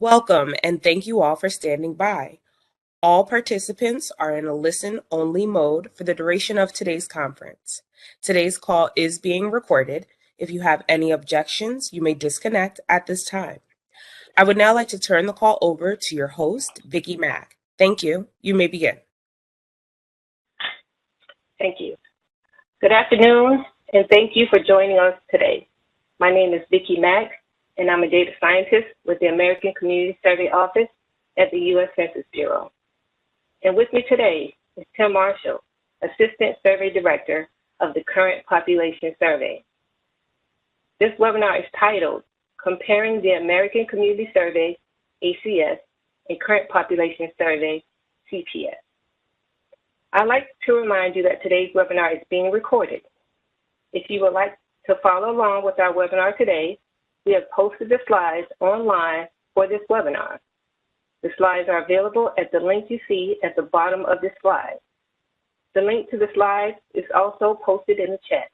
Welcome, and thank you all for standing by. All participants are in a listen-only mode for the duration of today's conference. Today's call is being recorded. If you have any objections, you may disconnect at this time. I would now like to turn the call over to your host, Vicki Mack. Thank you. You may begin. Thank you. Good afternoon, and thank you for joining us today. My name is Vicki Mack, and I'm a data scientist with the American Community Survey Office at the U.S. Census Bureau. And with me today is Tim Marshall, Assistant Survey Director of the Current Population Survey. This webinar is titled, Comparing the American Community Survey, ACS, and Current Population Survey, CPS. I'd like to remind you that today's webinar is being recorded. If you would like to follow along with our webinar today, we have posted the slides online for this webinar. The slides are available at the link you see at the bottom of this slide. The link to the slides is also posted in the chat.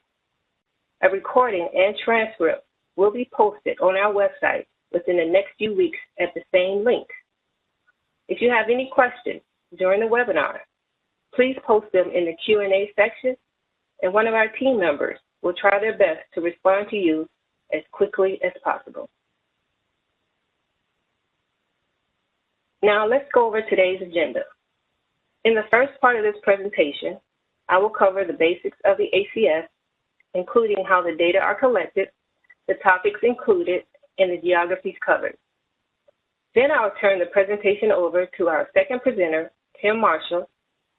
A recording and transcript will be posted on our website within the next few weeks at the same link. If you have any questions during the webinar, please post them in the Q&A section, and one of our team members will try their best to respond to you as quickly as possible. Now let's go over today's agenda. In the first part of this presentation, I will cover the basics of the ACS, including how the data are collected, the topics included, and the geographies covered. Then I'll turn the presentation over to our second presenter, Tim Marshall,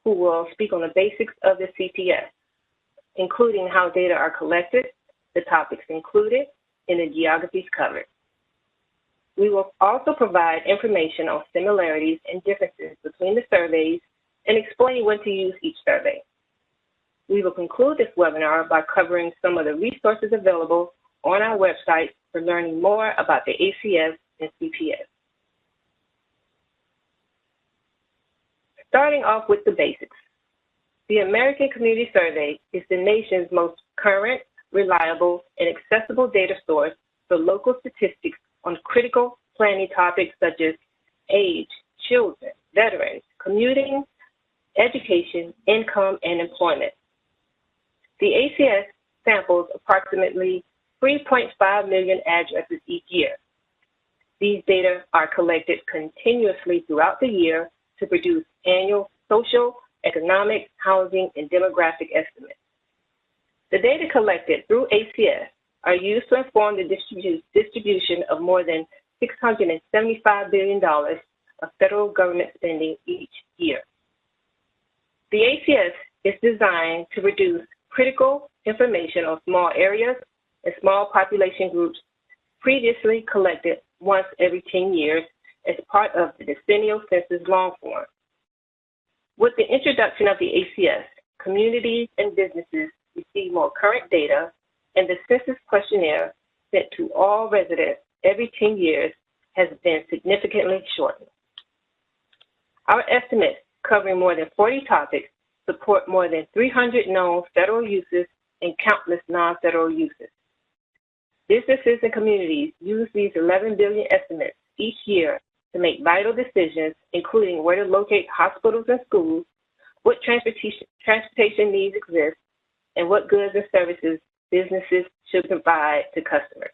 who will speak on the basics of the CPS, including how data are collected, the topics included, and the geographies covered. We will also provide information on similarities and differences between the surveys and explain when to use each survey. We will conclude this webinar by covering some of the resources available on our website for learning more about the ACS and CPS. Starting off with the basics. The American Community Survey is the nation's most current, reliable, and accessible data source for local statistics on critical planning topics such as age, children, veterans, commuting, education, income, and employment. The ACS samples approximately 3.5 million addresses each year. These data are collected continuously throughout the year to produce annual social, economic, housing, and demographic estimates. The data collected through ACS are used to inform the distribution of more than $675 billion of federal government spending each year. The ACS is designed to produce critical information on small areas and small population groups previously collected once every 10 years as part of the decennial census long form. With the introduction of the ACS, communities and businesses receive more current data, and the census questionnaire sent to all residents every 10 years has been significantly shortened. Our estimates, covering more than 40 topics, support more than 300 known federal uses and countless non-federal uses. Businesses and communities use these 11 billion estimates each year to make vital decisions, including where to locate hospitals and schools, what transportation needs exist, and what goods and services businesses should provide to customers.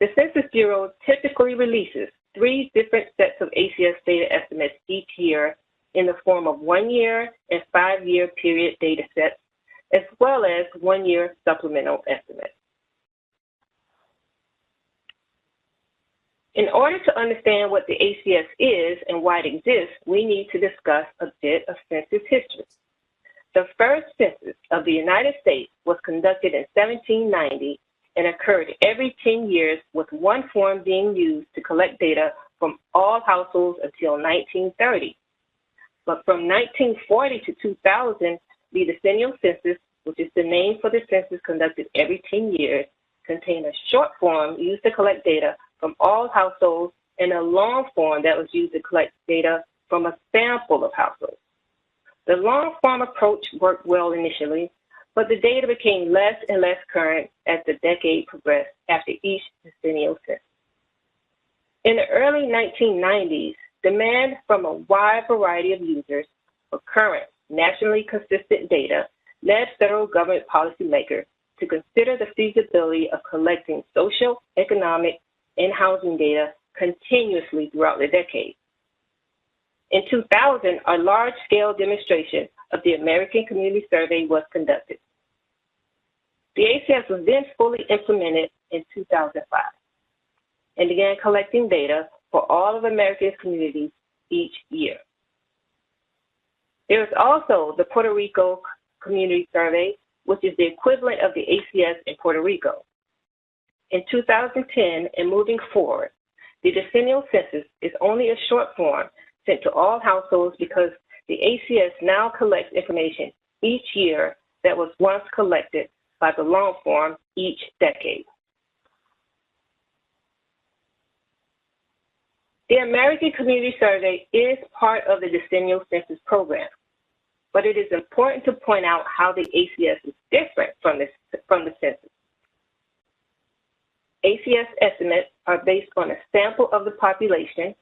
The Census Bureau typically releases 3 different sets of ACS data estimates each year in the form of 1-year and 5-year period data sets, as well as 1-year supplemental estimates. In order to understand what the ACS is and why it exists, we need to discuss a bit of census history. The first census of the United States was conducted in 1790 and occurred every 10 years, with one form being used to collect data from all households until 1930. But from 1940 to 2000, the decennial census, which is the name for the census conducted every 10 years, contained a short form used to collect data from all households and a long form that was used to collect data from a sample of households. The long form approach worked well initially, but the data became less and less current as the decade progressed after each decennial census. In the early 1990s, demand from a wide variety of users for current, nationally consistent data led federal government policymakers to consider the feasibility of collecting social, economic, and housing data continuously throughout the decade. In 2000, a large-scale demonstration of the American Community Survey was conducted. The ACS was then fully implemented in 2005 and began collecting data for all of America's communities each year. There is also the Puerto Rico Community Survey, which is the equivalent of the ACS in Puerto Rico. In 2010 and moving forward, the decennial census is only a short form sent to all households because the ACS now collects information each year that was once collected by the long form each decade. The American Community Survey is part of the decennial census program, but it is important to point out how the ACS is different from the census. ACS estimates are based on a sample of the population,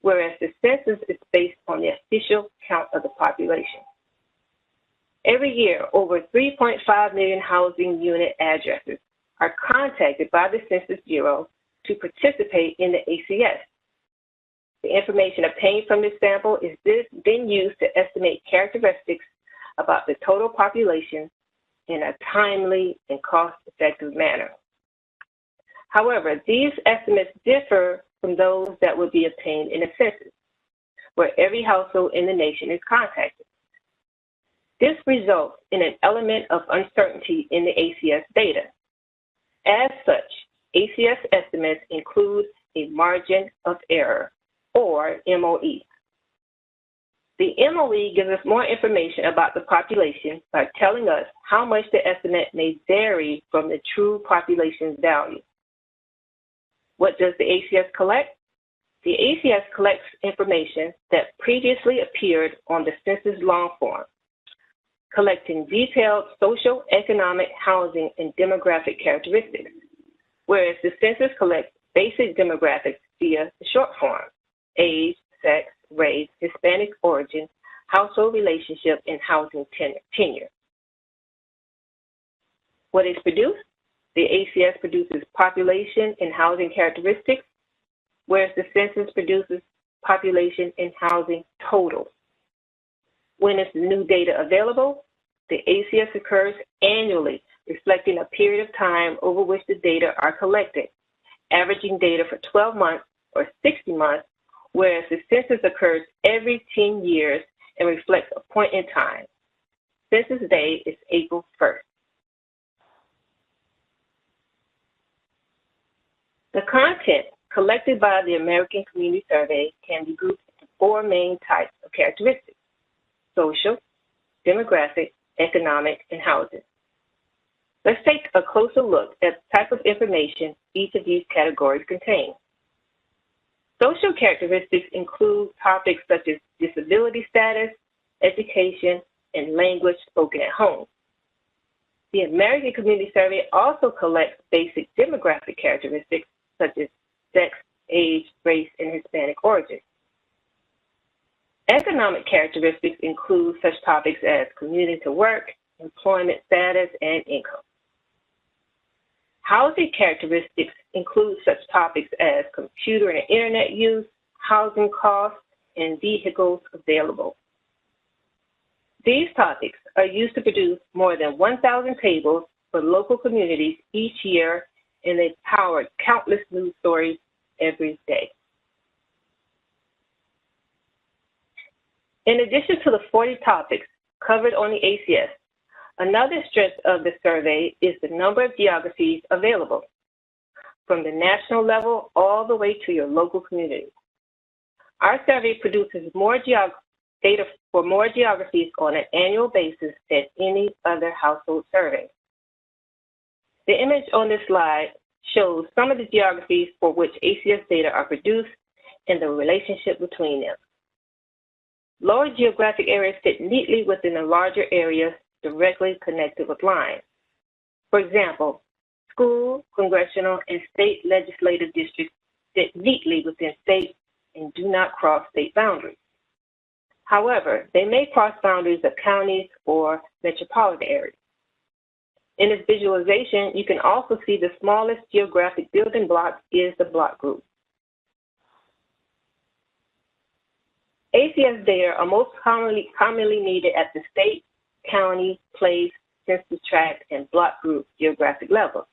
whereas the census is based on the official count of the population. Every year, over 3.5 million housing unit addresses are contacted by the Census Bureau to participate in the ACS. The information obtained from this sample is then used to estimate characteristics about the total population in a timely and cost-effective manner. However, these estimates differ from those that would be obtained in a census, where every household in the nation is contacted. This results in an element of uncertainty in the ACS data. As such, ACS estimates include a margin of error, or MOE. The MOE gives us more information about the population by telling us how much the estimate may vary from the true population's value. What does the ACS collect? The ACS collects information that previously appeared on the census long form, collecting detailed social, economic, housing, and demographic characteristics, whereas the census collects basic demographics via the short form: age, sex, race, Hispanic origin, household relationship, and housing tenure. What is produced? The ACS produces population and housing characteristics, whereas the census produces population and housing totals. When is the new data available? The ACS occurs annually, reflecting a period of time over which the data are collected, averaging data for 12 months or 60 months, whereas the census occurs every 10 years and reflects a point in time. Census Day is April 1st. The content collected by the American Community Survey can be grouped into four main types of characteristics: social, demographic, economic, and housing. Let's take a closer look at the type of information each of these categories contain. Social characteristics include topics such as disability status, education, and language spoken at home. The American Community Survey also collects basic demographic characteristics such as sex, age, race, and Hispanic origin. Economic characteristics include such topics as commuting to work, employment status, and income. Housing characteristics include such topics as computer and internet use, housing costs, and vehicles available. These topics are used to produce more than 1,000 tables for local communities each year, and they power countless news stories every day. In addition to the 40 topics covered on the ACS, another strength of the survey is the number of geographies available, from the national level all the way to your local community. Our survey produces more data for more geographies on an annual basis than any other household survey. The image on this slide shows some of the geographies for which ACS data are produced and the relationship between them. Lower geographic areas fit neatly within the larger areas directly connected with lines. For example, school, congressional, and state legislative districts fit neatly within states and do not cross state boundaries. However, they may cross boundaries of counties or metropolitan areas. In this visualization, you can also see the smallest geographic building block is the block group. ACS data are most commonly needed at the state, county, place, census tract, and block group geographic level.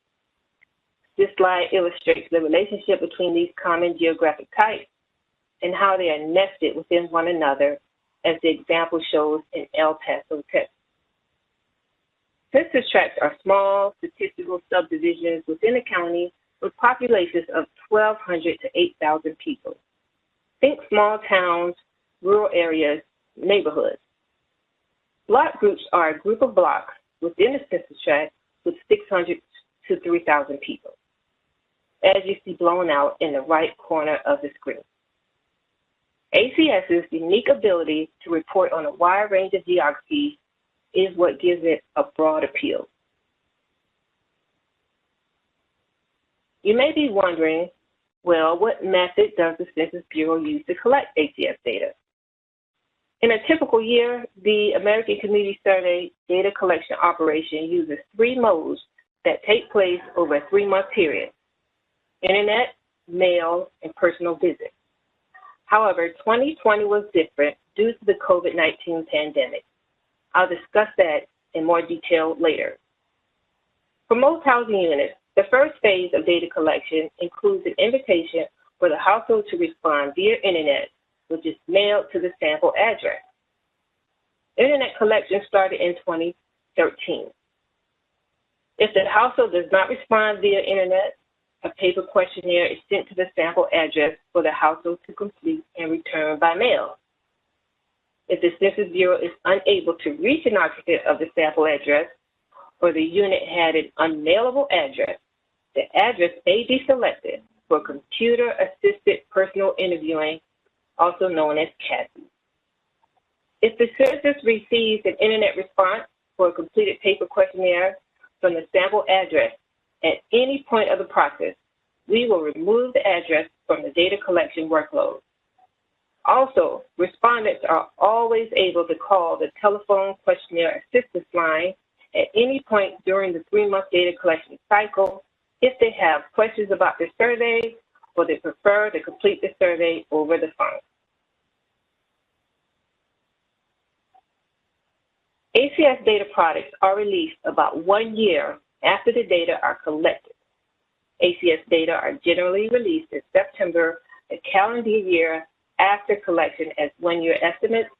This slide illustrates the relationship between these common geographic types and how they are nested within one another, as the example shows in El Paso, Texas. Census tracts are small statistical subdivisions within a county with populations of 1,200 to 8,000 people. Think small towns, rural areas, neighborhoods. Block groups are a group of blocks within a census tract with 600 to 3,000 people, as you see blown out in the right corner of the screen. ACS's unique ability to report on a wide range of geographies is what gives it a broad appeal. You may be wondering, well, what method does the Census Bureau use to collect ACS data? In a typical year, the American Community Survey data collection operation uses 3 modes that take place over a 3-month period: internet, mail, and personal visits. However, 2020 was different due to the COVID-19 pandemic. I'll discuss that in more detail later. For most housing units, the first phase of data collection includes an invitation for the household to respond via internet, which is mailed to the sample address. Internet collection started in 2013. If the household does not respond via internet, a paper questionnaire is sent to the sample address for the household to complete and return by mail. If the Census Bureau is unable to reach an occupant of the sample address, or the unit had an unmailable address, the address may be selected for computer-assisted personal interviewing, also known as CASI. If the census receives an internet response for a completed paper questionnaire from the sample address at any point of the process, we will remove the address from the data collection workload. Also, respondents are always able to call the telephone questionnaire assistance line at any point during the 3-month data collection cycle if they have questions about the survey or they prefer to complete the survey over the phone. ACS data products are released about 1 year after the data are collected. ACS data are generally released in September, the calendar year after collection, as 1-year estimates,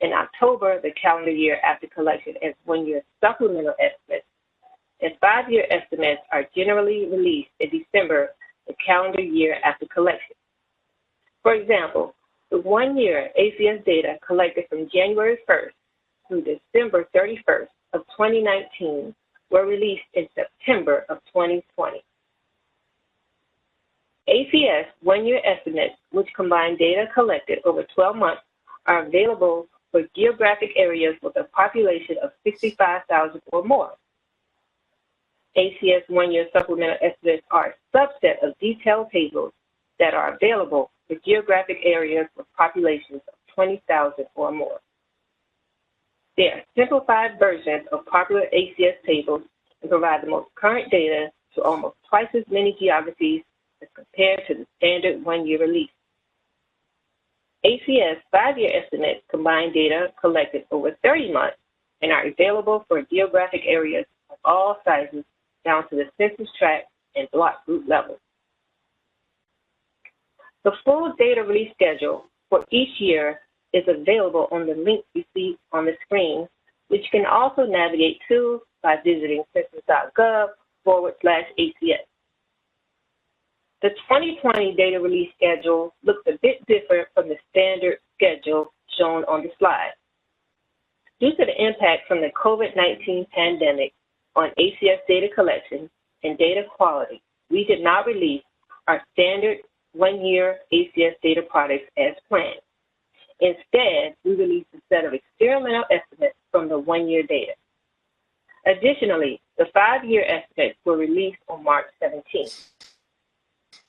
in October, the calendar year after collection, as 1-year supplemental estimates, and 5-year estimates are generally released in December, the calendar year after collection. For example, the 1-year ACS data collected from January 1st through December 31st of 2019 were released in September of 2020. ACS 1-year estimates, which combine data collected over 12 months, are available for geographic areas with a population of 65,000 or more. ACS 1-year supplemental estimates are a subset of detailed tables that are available for geographic areas with populations of 20,000 or more. They are simplified versions of popular ACS tables and provide the most current data to almost twice as many geographies as compared to the standard 1-year release. ACS 5-year estimates combine data collected over 30 months and are available for geographic areas of all sizes down to the census tract and block group level. The full data release schedule for each year is available on the link you see on the screen, which you can also navigate to by visiting census.gov/ACS. The 2020 data release schedule looks a bit different from the standard schedule shown on the slide. Due to the impact from the COVID-19 pandemic on ACS data collection and data quality, we did not release our standard 1-year ACS data products as planned. Instead, we released a set of experimental estimates from the 1-year data. Additionally, the 5-year estimates were released on March 17th.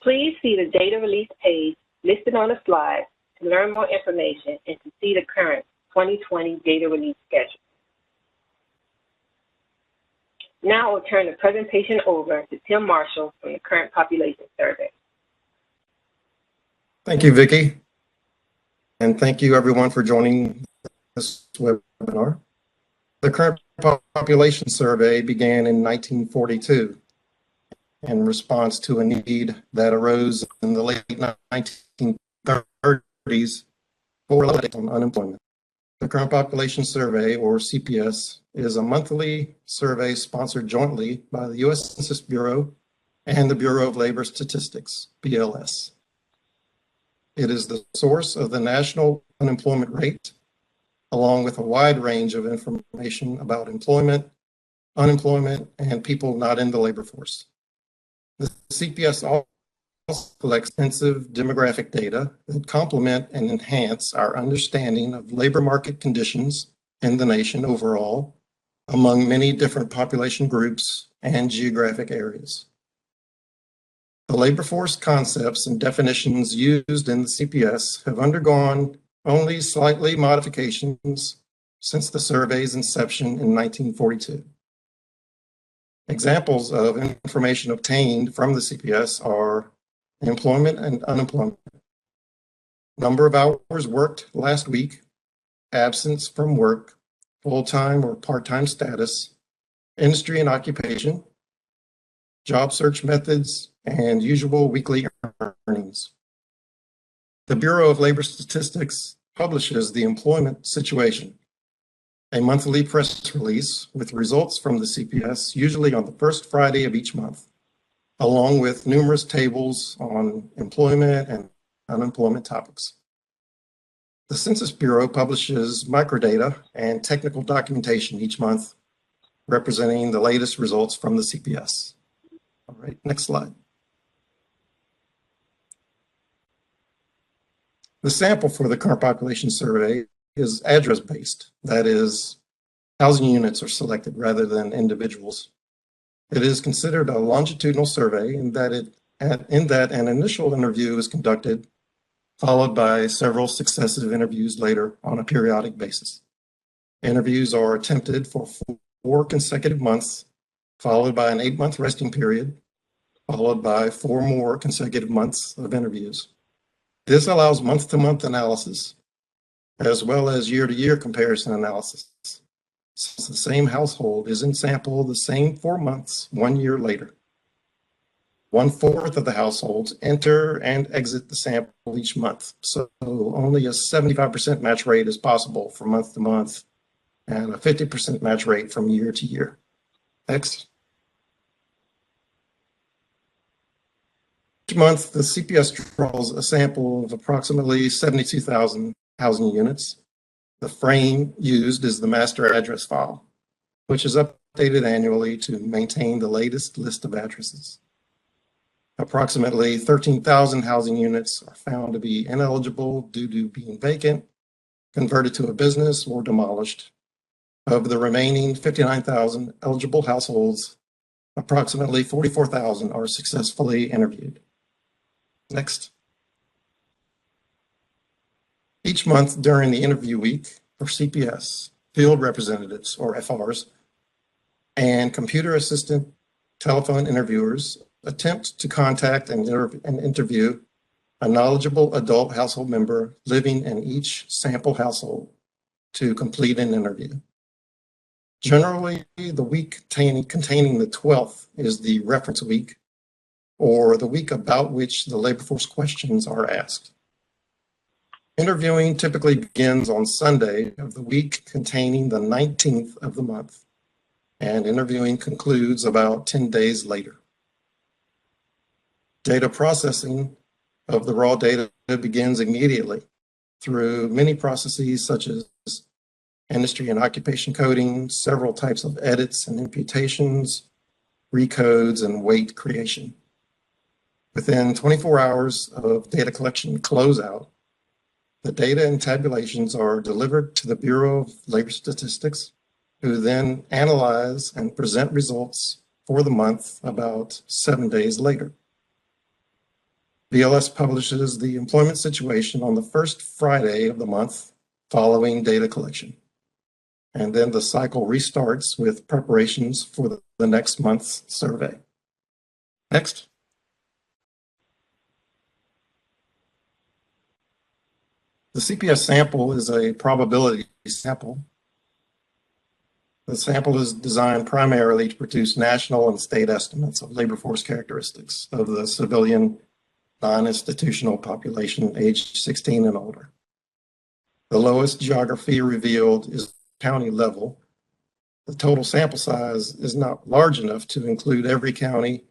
Please see the data release page listed on the slide to learn more information and to see the current 2020 data release schedule. Now I'll turn the presentation over to Tim Marshall from the Current Population Survey. Thank you, Vicki. And thank you everyone for joining this webinar. The Current Population Survey began in 1942 in response to a need that arose in the late 1930s for on unemployment. The Current Population Survey, or CPS, is a monthly survey sponsored jointly by the U.S. Census Bureau and the Bureau of Labor Statistics, BLS. It is the source of the national unemployment rate, along with a wide range of information about employment, unemployment, and people not in the labor force. The CPS also collects extensive demographic data that complement and enhance our understanding of labor market conditions in the nation overall, among many different population groups and geographic areas. The labor force concepts and definitions used in the CPS have undergone only slightly modifications since the survey's inception in 1942. Examples of information obtained from the CPS are employment and unemployment, number of hours worked last week, absence from work, full-time or part-time status, industry and occupation, job search methods, and usual weekly earnings. The Bureau of Labor Statistics publishes the employment situation, a monthly press release with results from the CPS, usually on the first Friday of each month, along with numerous tables on employment and unemployment topics. The Census Bureau publishes microdata and technical documentation each month, representing the latest results from the CPS. All right, next slide. The sample for the Current Population Survey is address-based. That is, housing units are selected rather than individuals. It is considered a longitudinal survey in that an initial interview is conducted, followed by several successive interviews later on a periodic basis. Interviews are attempted for 4 consecutive months, followed by an 8-month resting period, followed by 4 more consecutive months of interviews. This allows month-to-month analysis, as well as year-to-year comparison analysis, since the same household is in sample the same 4 months 1 year later. 1/4 of the households enter and exit the sample each month, so only a 75% match rate is possible from month to month and a 50% match rate from year to year. Next. Each month, the CPS draws a sample of approximately 72,000 housing units. The frame used is the master address file, which is updated annually to maintain the latest list of addresses. Approximately 13,000 housing units are found to be ineligible due to being vacant, converted to a business, or demolished. Of the remaining 59,000 eligible households, approximately 44,000 are successfully interviewed. Next. Each month during the interview week for CPS, field representatives, or FRs, and computer assistant telephone interviewers attempt to contact and interview a knowledgeable adult household member living in each sample household to complete an interview. Generally, the week containing the 12th is the reference week, or the week about which the labor force questions are asked. Interviewing typically begins on Sunday of the week containing the 19th of the month, and interviewing concludes about 10 days later. Data processing of the raw data begins immediately through many processes such as industry and occupation coding, several types of edits and imputations, recodes, and weight creation. Within 24 hours of data collection closeout, the data and tabulations are delivered to the Bureau of Labor Statistics, who then analyze and present results for the month about 7 days later. BLS publishes the employment situation on the first Friday of the month following data collection. And then the cycle restarts with preparations for the next month's survey. Next. The CPS sample is a probability sample. The sample is designed primarily to produce national and state estimates of labor force characteristics of the civilian non-institutional population aged 16 and older. The lowest geography revealed is county level. The total sample size is not large enough to include every county.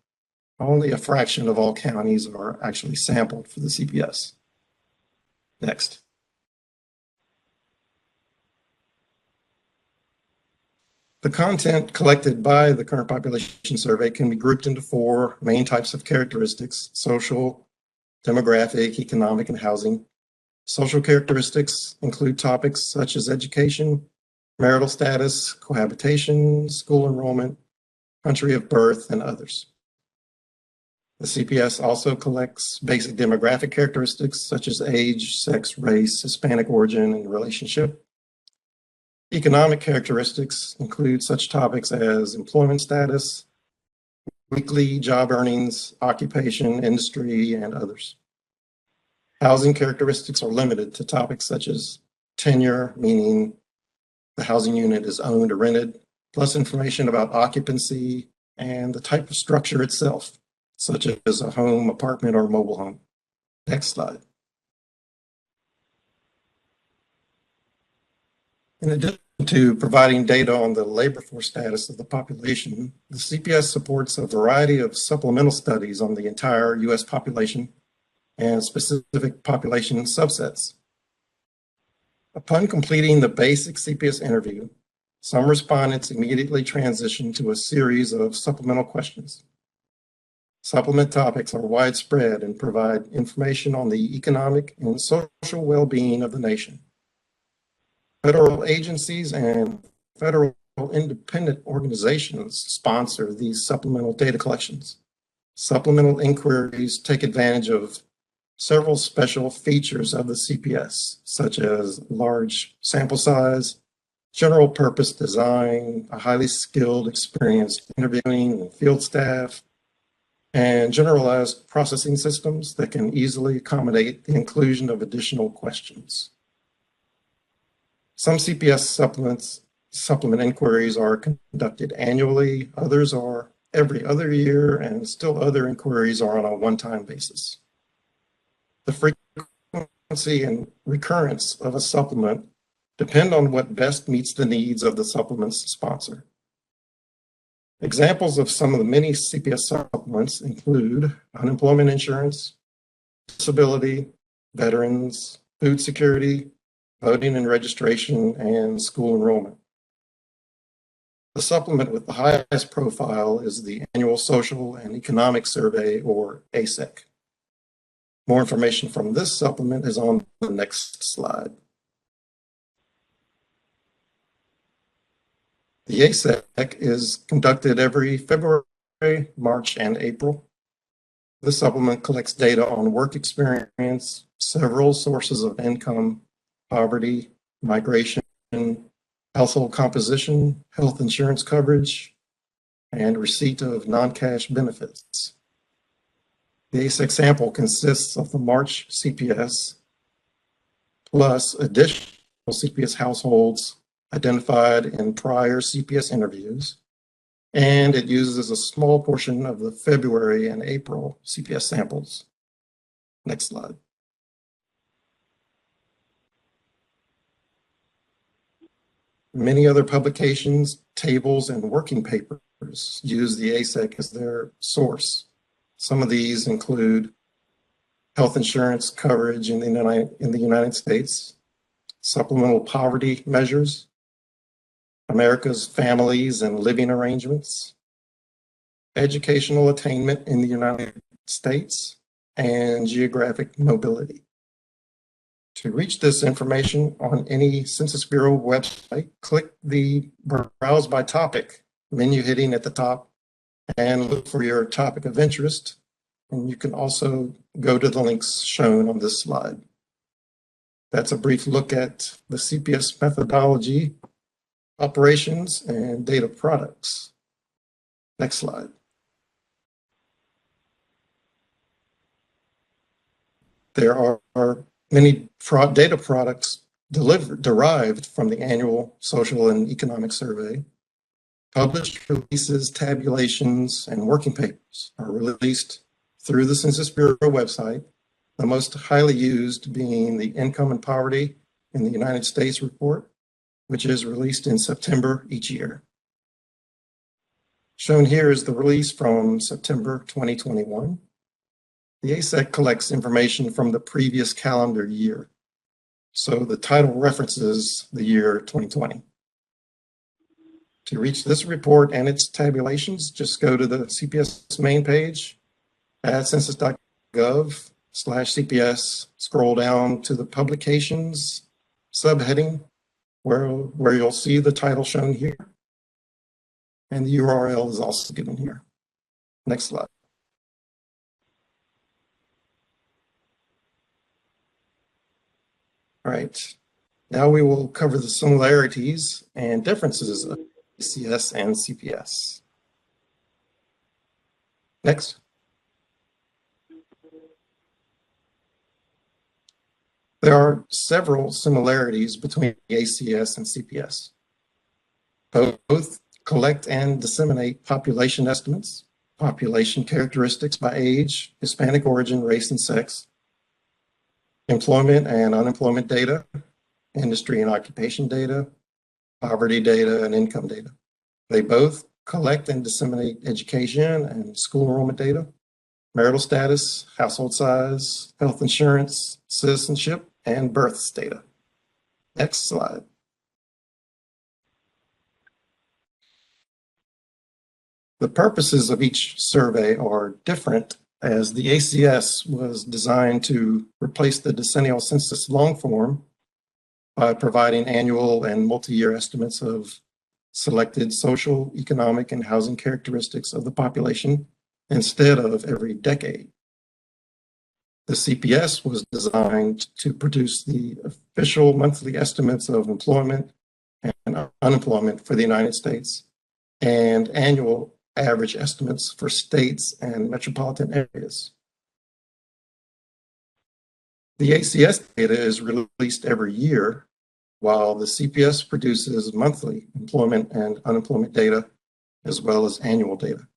Only a fraction of all counties are actually sampled for the CPS. Next. The content collected by the current population survey can be grouped into four main types of characteristics: social, demographic, economic, and housing. Social characteristics include topics such as education, marital status, cohabitation, school enrollment, country of birth, and others. The CPS also collects basic demographic characteristics such as age, sex, race, Hispanic origin, and relationship. Economic characteristics include such topics as employment status, weekly job earnings, occupation, industry, and others. Housing characteristics are limited to topics such as tenure, meaning the housing unit is owned or rented, plus information about occupancy and the type of structure itself, such as a home, apartment, or mobile home. Next slide. In addition to providing data on the labor force status of the population, the CPS supports a variety of supplemental studies on the entire U.S. population and specific population subsets. Upon completing the basic CPS interview, some respondents immediately transition to a series of supplemental questions. Supplement topics are widespread and provide information on the economic and social well-being of the nation. Federal agencies and federal independent organizations sponsor these supplemental data collections. Supplemental inquiries take advantage of several special features of the CPS, such as large sample size, general purpose design, a highly skilled, experienced interviewing and field staff, and generalized processing systems that can easily accommodate the inclusion of additional questions. Some CPS supplement inquiries are conducted annually, others are every other year, and still other inquiries are on a one-time basis. The frequency and recurrence of a supplement depend on what best meets the needs of the supplement's sponsor. Examples of some of the many CPS supplements include unemployment insurance, disability, veterans, food security, voting and registration, and school enrollment. The supplement with the highest profile is the Annual Social and Economic Survey, or ASEC. More information from this supplement is on the next slide. The ASEC is conducted every February, March, and April. This supplement collects data on work experience, several sources of income, poverty, migration, household composition, health insurance coverage, and receipt of non-cash benefits. The ASEC sample consists of the March CPS plus additional CPS households identified in prior CPS interviews, and it uses a small portion of the February and April CPS samples. Next slide. Many other publications, tables, and working papers use the ASEC as their source. Some of these include health insurance coverage in the United States, supplemental poverty measures, America's families and living arrangements, educational attainment in the United States, and geographic mobility. To reach this information on any Census Bureau website, click the Browse by Topic menu heading at the top and look for your topic of interest, and you can also go to the links shown on this slide. That's a brief look at the CPS methodology, operations, and data products. Next slide. There are many data products derived from the annual social and economic survey. Published releases, tabulations, and working papers are released through the Census Bureau website, the most highly used being the Income and Poverty in the United States report, which is released in September each year. Shown here is the release from September 2021. The ACEC collects information from the previous calendar year, so the title references the year 2020. To reach this report and its tabulations, just go to the CPS main page at census.gov/CPS, scroll down to the publications subheading where you'll see the title shown here. And the URL is also given here. Next slide. All right, now we will cover the similarities and differences of ACS and CPS. Next. There are several similarities between ACS and CPS. Both collect and disseminate population estimates, population characteristics by age, Hispanic origin, race, and sex, employment and unemployment data, industry and occupation data, poverty data, and income data. They both collect and disseminate education and school enrollment data, marital status, household size, health insurance, citizenship, and births data. Next slide. The purposes of each survey are different, as the ACS was designed to replace the decennial census long form by providing annual and multi-year estimates of selected social, economic, and housing characteristics of the population instead of every decade. The CPS was designed to produce the official monthly estimates of employment and unemployment for the United States and annual average estimates for states and metropolitan areas. The ACS data is released every year, while the CPS produces monthly employment and unemployment data, as well as annual data.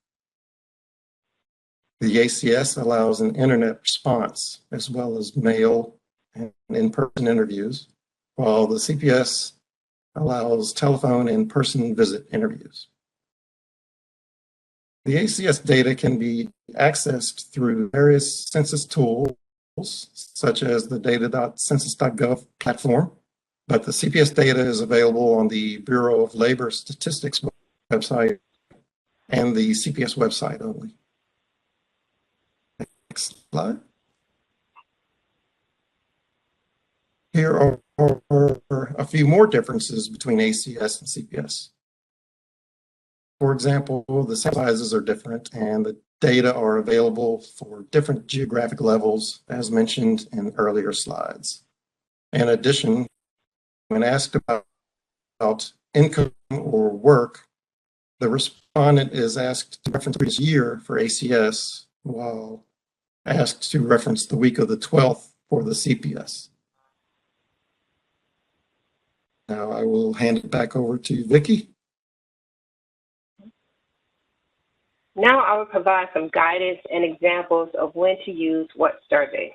The ACS allows an internet response, as well as mail and in-person interviews, while the CPS allows telephone and in-person visit interviews. The ACS data can be accessed through various census tools, such as the data.census.gov platform, but the CPS data is available on the Bureau of Labor Statistics website and the CPS website only. Next slide. Here are a few more differences between ACS and CPS. For example, the sample sizes are different and the data are available for different geographic levels, as mentioned in earlier slides. In addition, when asked about income or work, the respondent is asked to reference the previous year for ACS, while asked to reference the week of the 12th for the CPS. Now I will hand it back over to Vicki. Now I will provide some guidance and examples of when to use what survey.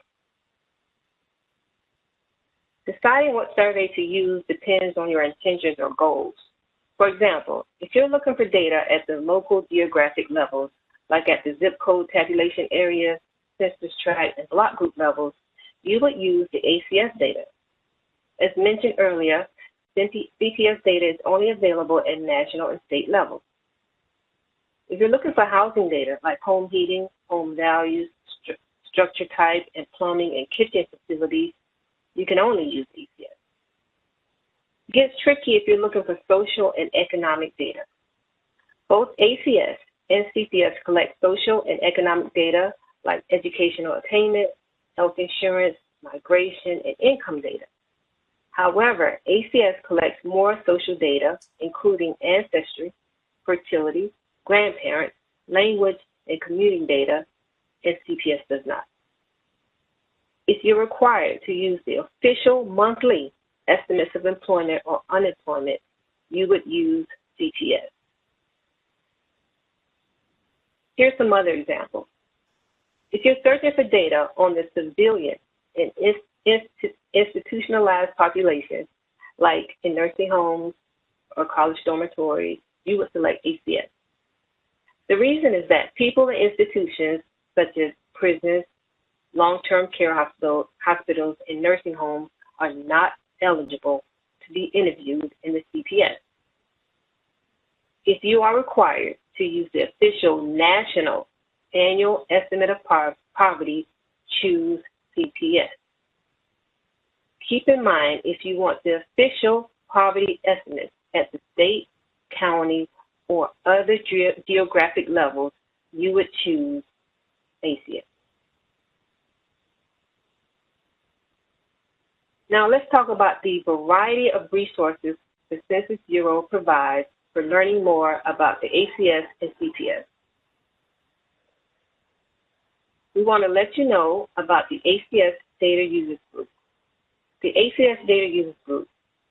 Deciding what survey to use depends on your intentions or goals. For example, if you're looking for data at the local geographic levels, like at the zip code tabulation area, census tract, and block group levels, you would use the ACS data. As mentioned earlier, CPS data is only available at national and state levels. If you're looking for housing data like home heating, home values, structure type, and plumbing and kitchen facilities, you can only use ACS. It gets tricky if you're looking for social and economic data. Both ACS and CPS collect social and economic data like educational attainment, health insurance, migration, and income data. However, ACS collects more social data, including ancestry, fertility, grandparents, language, and commuting data, and CPS does not. If you're required to use the official monthly estimates of employment or unemployment, you would use CPS. Here's some other examples. If you're searching for data on the civilian and institutionalized population, like in nursing homes or college dormitories, you would select ACS. The reason is that people in institutions such as prisons, long-term care hospitals, and nursing homes are not eligible to be interviewed in the CPS. If you are required to use the official national annual estimate of poverty, choose CPS. Keep in mind, if you want the official poverty estimates at the state, county, or other geographic levels, you would choose ACS. Now let's talk about the variety of resources the Census Bureau provides for learning more about the ACS and CPS. We want to let you know about the ACS Data Users Group. The ACS Data Users Group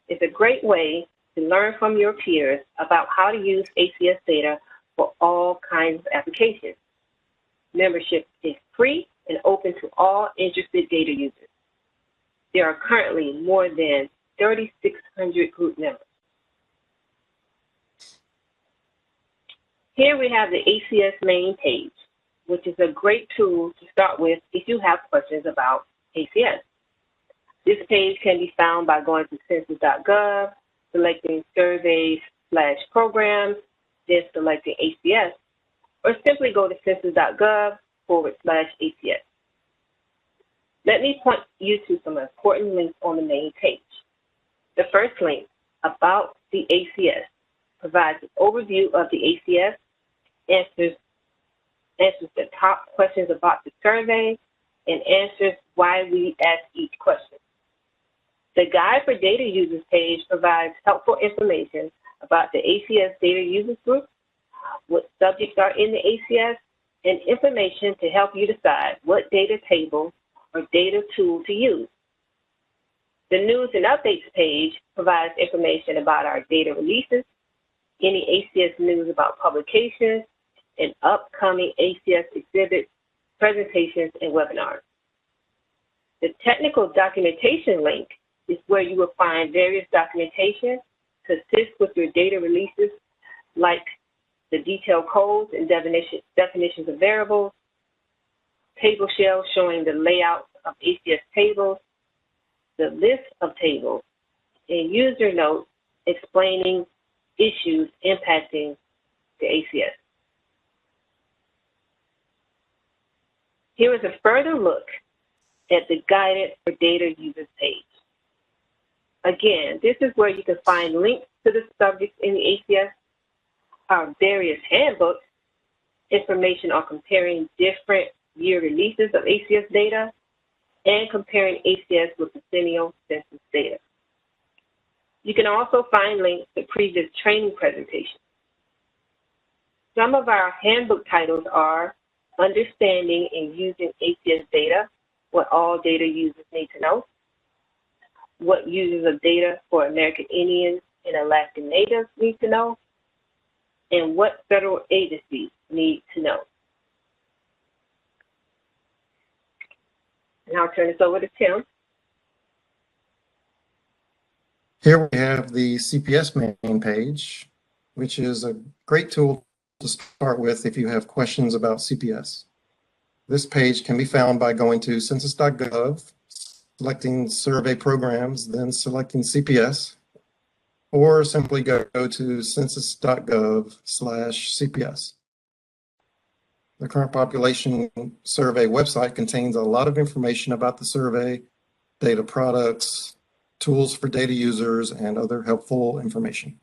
is a great way to learn from your peers about how to use ACS data for all kinds of applications. Membership is free and open to all interested data users. There are currently more than 3,600 group members. Here we have the ACS main page, which is a great tool to start with if you have questions about ACS. This page can be found by going to census.gov, selecting surveys/programs, then selecting ACS, or simply go to census.gov/ACS. Let me point you to some important links on the main page. The first link, About the ACS, provides an overview of the ACS, answers the top questions about the survey, and answers why we ask each question. The Guide for Data Users page provides helpful information about the ACS Data Users Group, what subjects are in the ACS, and information to help you decide what data table or data tool to use. The News and Updates page provides information about our data releases, any ACS news about publications, and upcoming ACS exhibits, presentations, and webinars. The Technical Documentation link is where you will find various documentation to assist with your data releases, like the detailed codes and definitions of variables, table shells showing the layout of ACS tables, the list of tables, and user notes explaining issues impacting the ACS. Here is a further look at the Guidance for Data Users page. Again, this is where you can find links to the subjects in the ACS, our various handbooks, information on comparing different year releases of ACS data, and comparing ACS with decennial census data. You can also find links to previous training presentations. Some of our handbook titles are Understanding and Using ACS Data, What All Data Users Need to Know, What Users of Data for American Indians and Alaskan Natives Need to Know, and What Federal Agencies Need to Know. Now I'll turn this over to Tim. Here we have the CPS main page, which is a great tool to start with if you have questions about CPS. This page can be found by going to census.gov, selecting survey programs, then selecting CPS, or simply go to census.gov/CPS. The current population survey website contains a lot of information about the survey, data products, tools for data users, and other helpful information.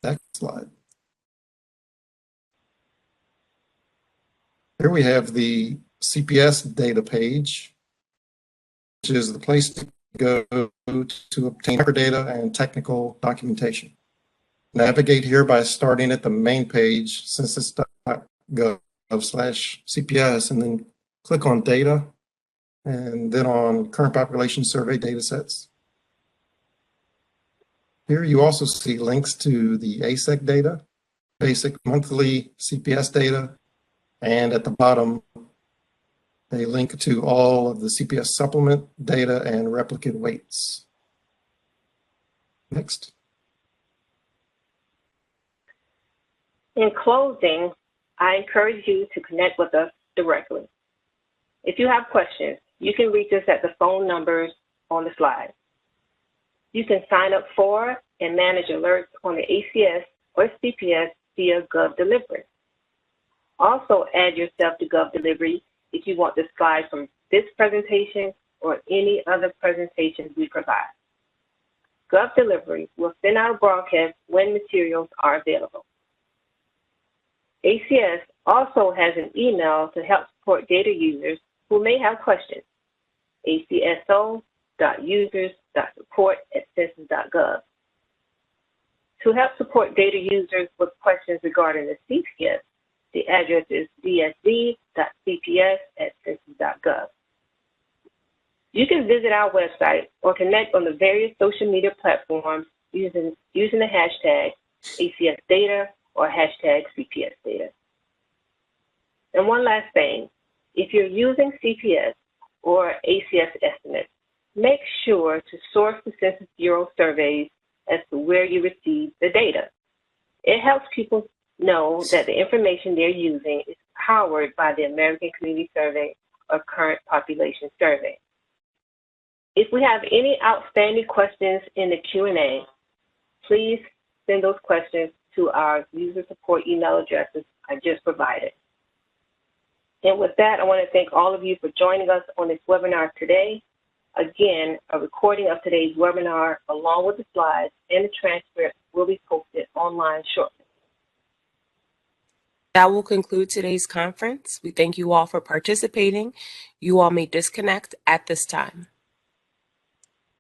Next slide. Here we have the CPS data page, which is the place to go to obtain record data and technical documentation. Navigate here by starting at the main page, census.gov/CPS, and then click on Data, and then on Current Population Survey Datasets. Here you also see links to the ASEC data, basic monthly CPS data, and at the bottom, a link to all of the CPS supplement data and replicate weights. Next. In closing, I encourage you to connect with us directly. If you have questions, you can reach us at the phone numbers on the slide. You can sign up for and manage alerts on the ACS or CPS via GovDelivery. Also add yourself to GovDelivery if you want the slides from this presentation or any other presentations we provide. GovDelivery will send out a broadcast when materials are available. ACS also has an email to help support data users who may have questions, acso.users.support@census.gov. To help support data users with questions regarding the CPS, the address is dsd.cps@census.gov. You can visit our website or connect on the various social media platforms using the hashtag ACS Data or hashtag CPS Data. And one last thing, if you're using CPS or ACS estimates, make sure to source the Census Bureau surveys as to where you receive the data. It helps people know that the information they're using is powered by the American Community Survey or Current Population Survey. If we have any outstanding questions in the Q&A, please send those questions to our user support email addresses I just provided. And with that, I want to thank all of you for joining us on this webinar today. Again, a recording of today's webinar along with the slides and the transcript will be posted online shortly. That will conclude today's conference. We thank you all for participating. You all may disconnect at this time.